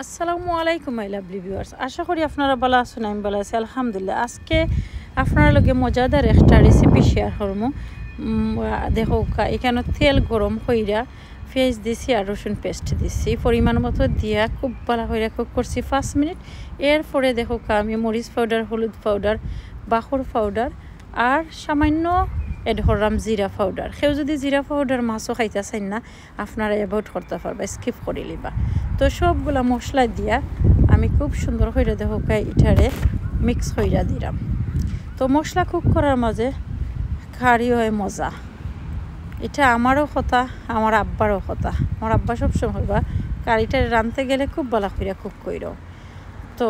আসসালামু আলাইকুম my lovely viewers, আশা করি আপনারা ভালো আছেন। আমি ভালো আছি আলহামদুলিল্লাহ। আজকে আপনার লগে মজাদার একটা রেসিপি শেয়ার করবো। দেখো এখানে তেল গরম হইরা পেঁয়াজ দিছি আর রসুন পেস্ট দিছি পরিমাণ মতো দিয়া খুব ভালো হইরা কুক করছি 5 মিনিট। এরপরে দেখো আমি মরিচ পাউডার, হলুদ পাউডার, বাখর পাউডার আর সামান্য এড করলাম জিরা পাউডার। কেউ যদি জিরা পাউডার মাছও খাইতে চান না, আপনারা অ্যাভয়েড করতে পারবা, স্কিপ করে লিবা। তো সবগুলা মশলা দিয়া আমি খুব সুন্দর করে দেখো এটারে মিক্স হইরা দিলাম। তো মশলা কুক করার মাঝে খাড়ি হয় মজা। এটা আমারও কথা, আমার আব্বারও কথা। আমার আব্বা সবসময় হইবা কারিটা রাঁধতে গেলে খুব ভালো করে কুক কইর। তো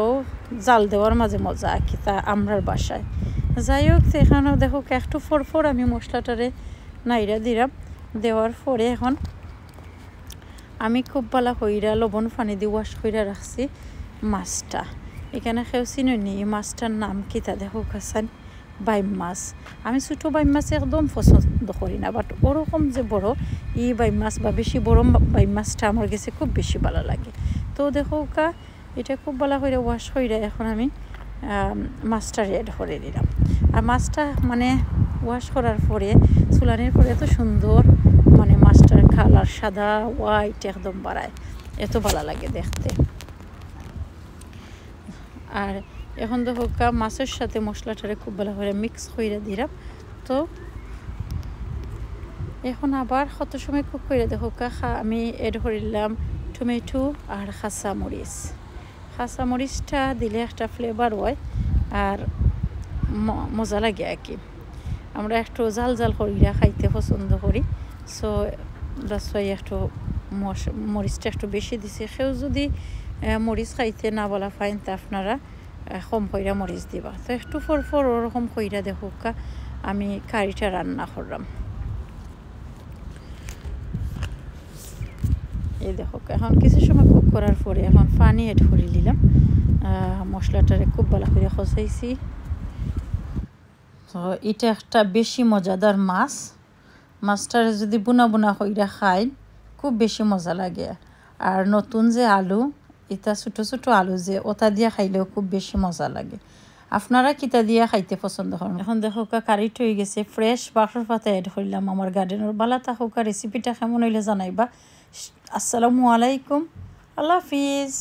জাল দেওয়ার মাঝে মজা কি তা আমরার বাসায়। যাই হোক, এখানেও দেখো একটু ফরফর আমি মশলাটারে নাইরা দিলাম। দেওয়ার পরে এখন আমি খুব ভালো কইরা লবণ পানি দিয়ে ওয়াশ কইরা রাখছি মাছটা। এখানে কেউ চিনি নি মাছটার নাম কি তা দেখো কাছেন, বাইম মাছ। আমি ছোটো বাইম মাছ একদম পছন্দ করি না, বাট ওরকম যে বড় বাইম মাছ বা বেশি বড় বাইম মাছটা আমার কাছে খুব বেশি ভালো লাগে। তো দেখো এটা খুব ভালো করে ওয়াশ কইরা এখন আমি মাছটা রেড করে দিলাম। আর মাছটা মানে ওয়াশ করার পরে চুলানির পরে এত সুন্দর মানে মাছটার কালার সাদা হোয়াইট একদম বাড়ায়, এত ভালো লাগে দেখতে। আর এখন দেখো মাছের সাথে মশলাটারে খুব ভালো করে মিক্স করে দিলাম। তো এখন আবার কত সময় কুক করে দেখো আমি এড করিলাম টমেটো আর কাঁচামরিচটা দিলে একটা ফ্লেভার হয় আর মজা লাগে আর কি। আমরা একটু জাল জাল করিয়া খাইতে পছন্দ করি, সো দ্যাটস ওয়াই একটু মরিচটা একটু বেশি দিছে। কেউ যদি মরিচ খাইতে না বলা পাইন তা আপনারা কম কইরা মরিচ দিবা। তো একটু ফরফর ওরকম কইরা দেখো আমি কারিটা রান্না করলাম। এই দেখো এখন কিছু সময় কুক করার পরে এখন পানি এড করে নিলাম। মশলাটারে খুব ভালো করে কষাইছি। তো এটা একটা বেশি মজাদার মাছ। মাছটারে যদি বুনা বুনা কইরা খাই খুব বেশি মজা লাগে। আর নতুন যে আলু, এটা ছোটো ছোটো আলু যে ওটা দিয়া খাইলেও খুব বেশি মজা লাগে। আপনারা কিতা দিয়া খাইতে পছন্দ করেন? এখন দেখো কারিট হয়ে গেছে, ফ্রেশ বাখর পাতা এড করলাম আমার গার্ডেনের। বালা থাকুক, রেসিপিটা কেমন হইলে জানাইবা। আসসালামু আলাইকুম, আল্লাহ হাফিজ।